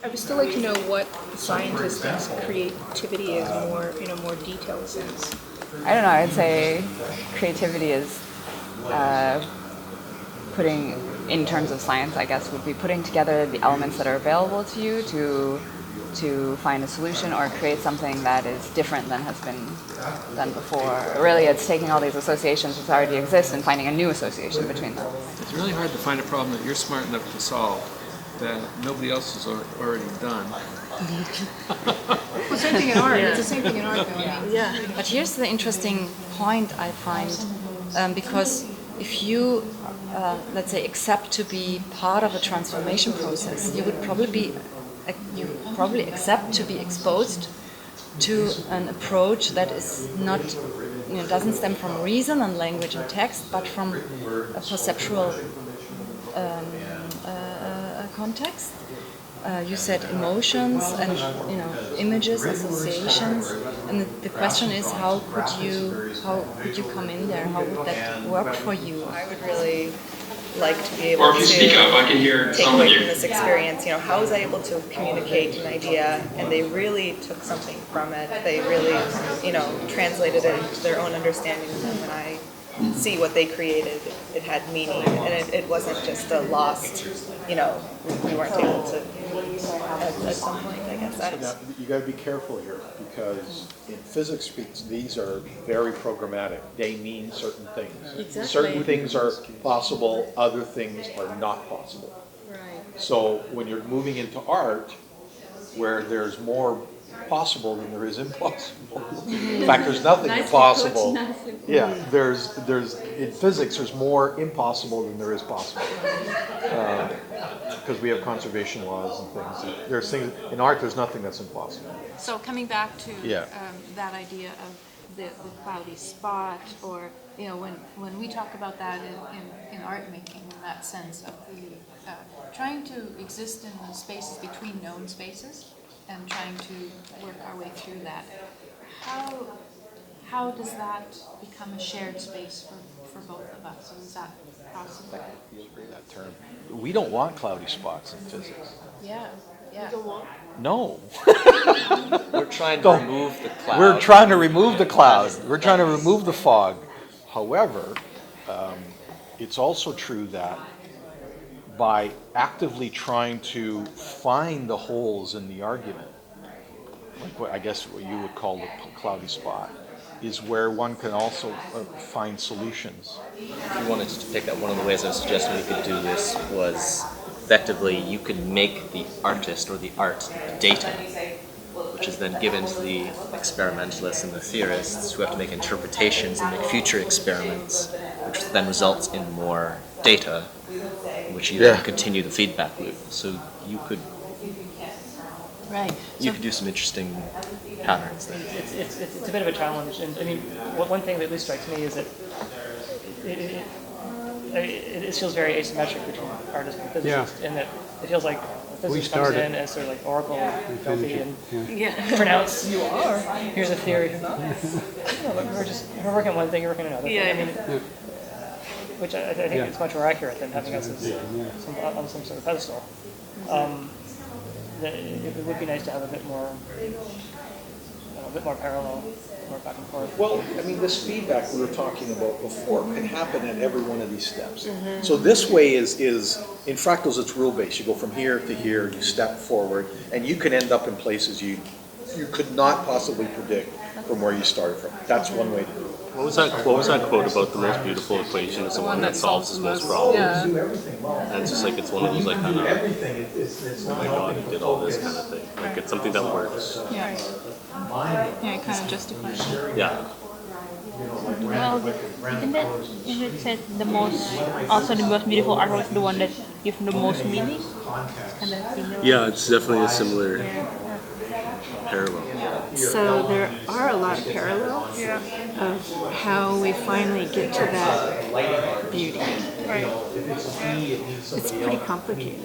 I would still like to know what the scientist thinks creativity is, more detailed sense. I don't know, I'd say creativity is putting, in terms of science, I guess, would be putting together the elements that are available to you to find a solution or create something that is different than has been done before. Really, it's taking all these associations which already exist and finding a new association between them. It's really hard to find a problem that you're smart enough to solve that nobody else has already done. Well, same thing in art. It's the same thing in art, though. I mean. Yeah. But here's the interesting point I find, because if you, let's say, accept to be part of a transformation process, you would probably accept to be exposed to an approach that is not, doesn't stem from reason and language and text, but from a perceptual context. You said emotions and images, associations, and the question is how could you come in there? How would that work for you? I would really like to be able Or if you to speak up, I can hear take some of away you. from this experience. How was I able to communicate an idea, and they really took something from it. They really, translated it into their own understanding, and when I see what they created, it had meaning, and it wasn't just a lost, we weren't able to at some point, I guess. Now, you got to be careful here, because in physics, these are very programmatic. They mean certain things. Exactly. Certain things are possible, other things are not possible. Right. So when you're moving into art, where there's more possible than there is impossible. In fact, there's nothing impossible. Yeah, there's in physics there's more impossible than there is possible. Because we have conservation laws and things. There's things in art. There's nothing that's impossible. So coming back to Yeah. that idea of the cloudy spot, or when we talk about that in art making, in that sense of the trying to exist in the spaces between known spaces and trying to work our way through that, how does that become a shared space for both of us? Or is that possible? That term. We don't want cloudy spots in physics. Yeah. No. We're trying to remove the cloud. We're trying to remove the cloud. We're trying to remove the fog. However, it's also true that by actively trying to find the holes in the argument, like what you would call the cloudy spot, is where one can also find solutions. If you wanted to take that, one of the ways I was suggesting you could do this was effectively you could make the artist or the art data, which is then given to the experimentalists and the theorists who have to make interpretations and make future experiments, which then results in more data, which you then continue the feedback loop. So you could do some interesting patterns there. It's a bit of a challenge, and I mean, one thing that at least strikes me is that it feels very asymmetric between artists and physicists, in that it feels like the physicist comes in as sort of like Oracle, Delphi, and pronounce, here's a theory. We're working on one thing, you're working on another. Yeah. I mean, which I think is much more accurate than having us on some sort of pedestal. It would be nice to have a bit more parallel, more back and forth. Well, I mean, this feedback we were talking about before can happen at every one of these steps. So this way is in fractals, it's rule-based. You go from here to here, you step forward, and you can end up in places you could not possibly predict from where you started from. That's one way to do it. What was that quote about the most beautiful equation is the one that solves the most problems? And it's just like, it's one of those like kind of, oh my god, he did all this kind of thing. Like it's something that works. Yeah, it kind of justifies it. Yeah. Well, isn't it said the most beautiful art was the one that gives the most meaning? Kind of similar. Yeah, it's definitely a similar parallel. So there are a lot of parallels of how we finally get to that beauty. Right. It's pretty complicated.